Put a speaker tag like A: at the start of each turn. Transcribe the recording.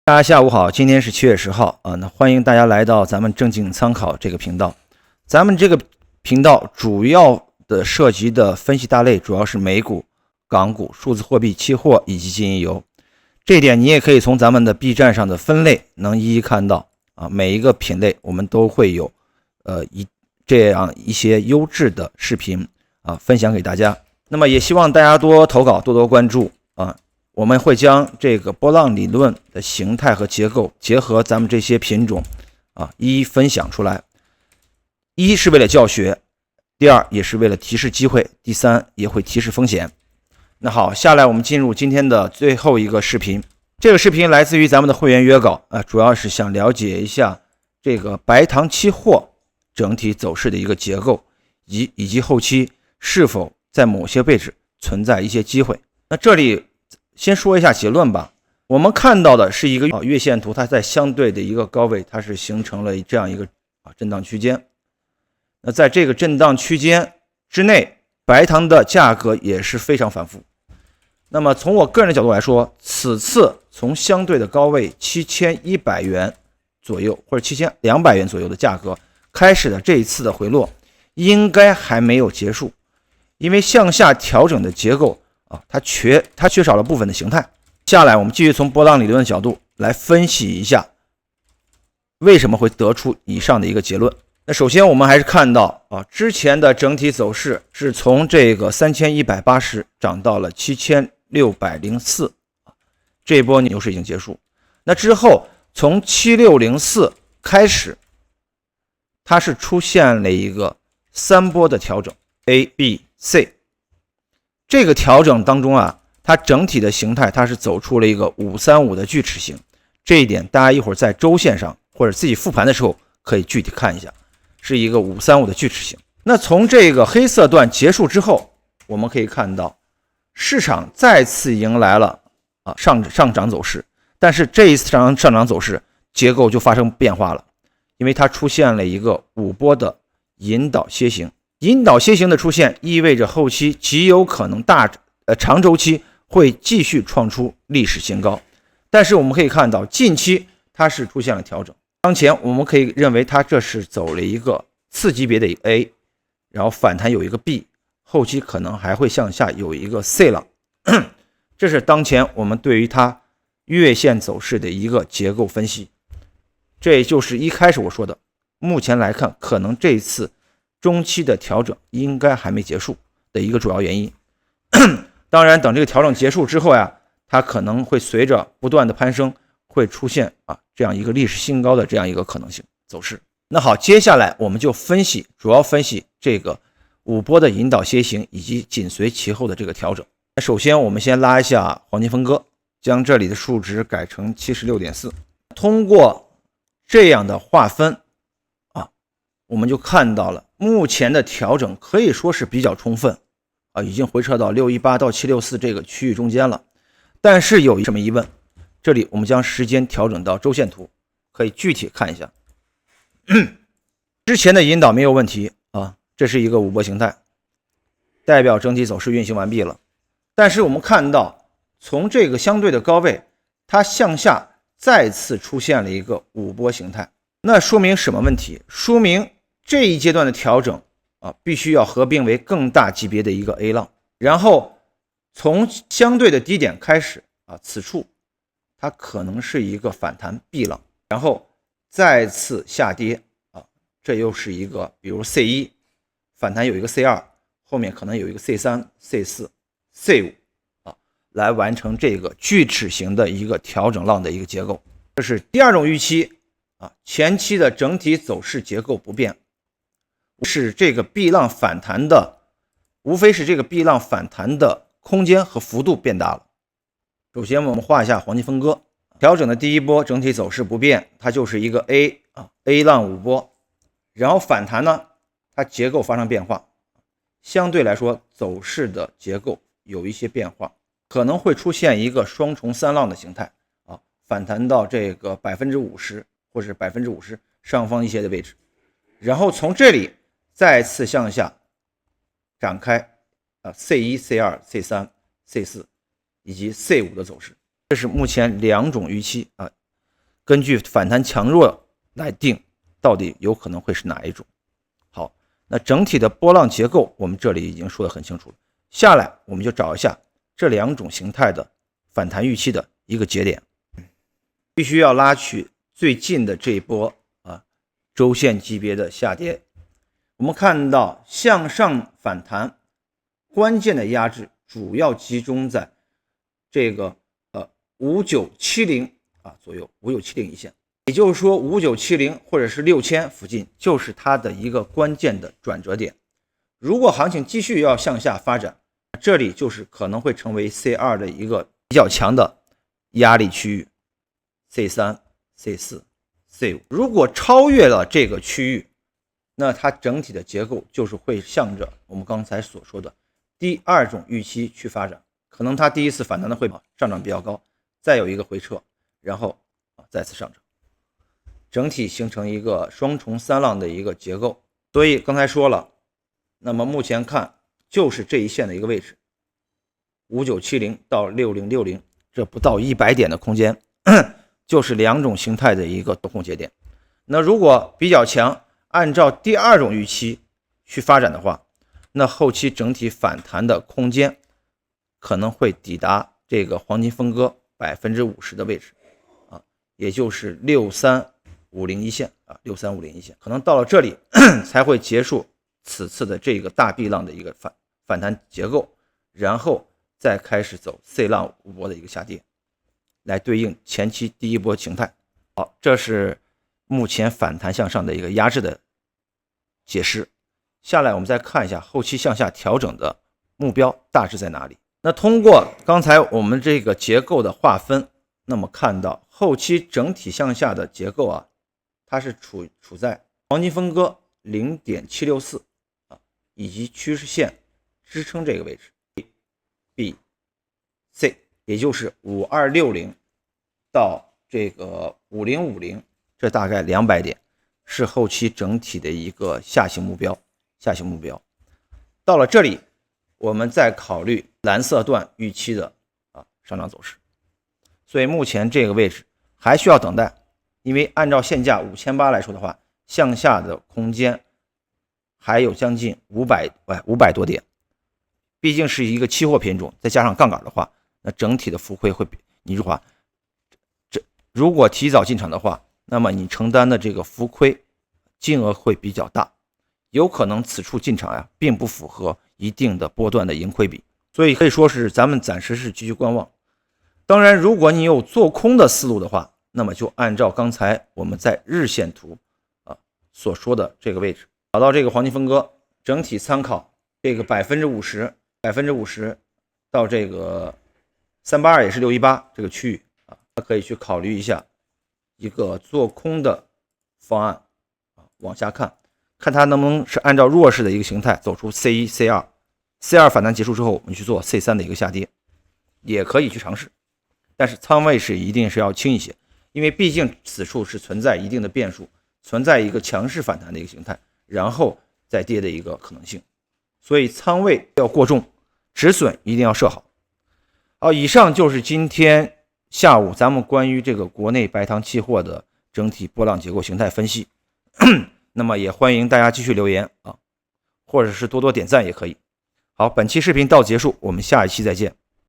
A: 大家下午好，今天是7月10号啊，那欢迎大家来到咱们正经参考这个频道。咱们这个频道主要的涉及的分析大类主要是美股、港股、数字货币、期货以及金银油。这一点你也可以从咱们的 B 站上的分类能一一看到啊，每一个品类我们都会有这样一些优质的视频啊分享给大家。那么也希望大家多投稿，多多关注啊。我们会将这个波浪理论的形态和结构结合咱们这些品种啊一一分享出来。一是为了教学，第二也是为了提示机会，第三也会提示风险。那好，下来我们进入今天的最后一个视频。这个视频来自于咱们的会员约稿啊，主要是想了解一下这个白糖期货整体走势的一个结构，以及后期是否在某些位置存在一些机会。那这里先说一下结论吧。我们看到的是一个月线图，它在相对的一个高位，它是形成了这样一个震荡区间。那在这个震荡区间之内，白糖的价格也是非常反复。那么从我个人的角度来说，此次从相对的高位7100元左右或者7200元左右的价格开始的这一次的回落，应该还没有结束，因为向下调整的结构它缺少了部分的形态。下来我们继续从波浪理论的角度来分析一下为什么会得出以上的一个结论。那首先我们还是看到之前的整体走势是从这个3180涨到了7604，这一波牛市已经结束。那之后从7604开始，它是出现了一个3波的调整 A、B、C。这个调整当中它整体的形态它是走出了一个535的锯齿形，这一点大家一会儿在周线上或者自己复盘的时候可以具体看一下，是一个535的锯齿形。那从这个黑色段结束之后，我们可以看到市场再次迎来了上涨走势，但是这一次上涨走势结构就发生变化了，因为它出现了一个5波的引导楔形。引导楔形的出现意味着后期极有可能长周期会继续创出历史新高，但是我们可以看到近期它是出现了调整。当前我们可以认为它这是走了一个次级别的一个 A， 然后反弹有一个 B， 后期可能还会向下有一个 C 浪这是当前我们对于它月线走势的一个结构分析。这也就是一开始我说的，目前来看可能这一次中期的调整应该还没结束的一个主要原因。当然等这个调整结束之后它可能会随着不断的攀升会出现这样一个历史新高的这样一个可能性走势。那好，接下来我们就主要分析这个5波的引导楔形以及紧随其后的这个调整。首先我们先拉一下黄金分割，将这里的数值改成 76.4。 通过这样的划分我们就看到了目前的调整可以说是比较充分已经回撤到618到764这个区域中间了。但是有什么疑问，这里我们将时间调整到周线图，可以具体看一下之前的引导没有问题这是一个5波形态，代表整体走势运行完毕了。但是我们看到从这个相对的高位，它向下再次出现了一个5波形态，那说明什么问题？说明这一阶段的调整必须要合并为更大级别的一个 A 浪，然后从相对的低点开始此处它可能是一个反弹 B 浪，然后再次下跌这又是一个比如 C1 反弹有一个 C2， 后面可能有一个 C3、C4、C5 来完成这个锯齿形的一个调整浪的一个结构。这是第二种预期前期的整体走势结构不变，是这个 B 浪反弹的，无非是这个 B 浪反弹的空间和幅度变大了。首先我们画一下黄金分割，调整的第一波整体走势不变，它就是一个 A 浪5波，然后反弹呢它结构发生变化，相对来说走势的结构有一些变化，可能会出现一个双重3浪的形态反弹到这个 50% 或是 50% 上方一些的位置，然后从这里再次向下展开C1、C2、C3、C4 以及 C5 的走势。这是目前两种预期啊，根据反弹强弱来定到底有可能会是哪一种。好，那整体的波浪结构我们这里已经说得很清楚了，下来我们就找一下这两种形态的反弹预期的一个节点，必须要拉取最近的这一波周线级别的下跌。我们看到向上反弹关键的压制主要集中在这个5970左右，5970一线，也就是说5970或者是6000附近就是它的一个关键的转折点。如果行情继续要向下发展，这里就是可能会成为 C2 的一个比较强的压力区域， C3 C4 C5， 如果超越了这个区域，那它整体的结构就是会向着我们刚才所说的第二种预期去发展，可能它第一次反弹的会上涨比较高，再有一个回撤，然后再次上涨，整体形成一个双重三浪的一个结构。所以刚才说了，那么目前看就是这一线的一个位置，5970到6060，这不到100点的空间，就是两种形态的一个多空节点。那如果比较强，按照第二种预期去发展的话，那后期整体反弹的空间可能会抵达这个黄金分割 50% 的位置也就是6350一线6350一线，可能到了这里才会结束此次的这个大 B 浪的一个反弹结构，然后再开始走 C 浪五波的一个下跌，来对应前期第一波形态。好，这是目前反弹向上的一个压制的解释。下来我们再看一下后期向下调整的目标大致在哪里。那通过刚才我们这个结构的划分，那么看到后期整体向下的结构它是处在黄金分割 0.764 以及趋势线支撑这个位置 B C， 也就是5260到这个5050，这大概200点是后期整体的一个下行目标。到了这里，我们再考虑蓝色段预期的上涨走势。所以目前这个位置还需要等待，因为按照现价5800来说的话，向下的空间还有将近500多点，毕竟是一个期货品种，再加上杠杆的话，那整体的浮亏会比你如果提早进场的话，那么你承担的这个浮亏金额会比较大，有可能此处进场并不符合一定的波段的盈亏比，所以可以说是咱们暂时是继续观望。当然如果你有做空的思路的话，那么就按照刚才我们在日线图所说的这个位置，找到这个黄金分割，整体参考这个 50% 到这个382也是618这个区域可以去考虑一下一个做空的方案往下看它能不能是按照弱势的一个形态走出 C1 C2 反弹结束之后，我们去做 C3 的一个下跌，也可以去尝试，但是仓位是一定是要轻一些，因为毕竟此处是存在一定的变数，存在一个强势反弹的一个形态，然后再跌的一个可能性，所以仓位要过重，止损一定要设好。好，以上就是今天下午咱们关于这个国内白糖期货的整体波浪结构形态分析那么也欢迎大家继续留言或者是多多点赞也可以。好，本期视频到此结束，我们下一期再见。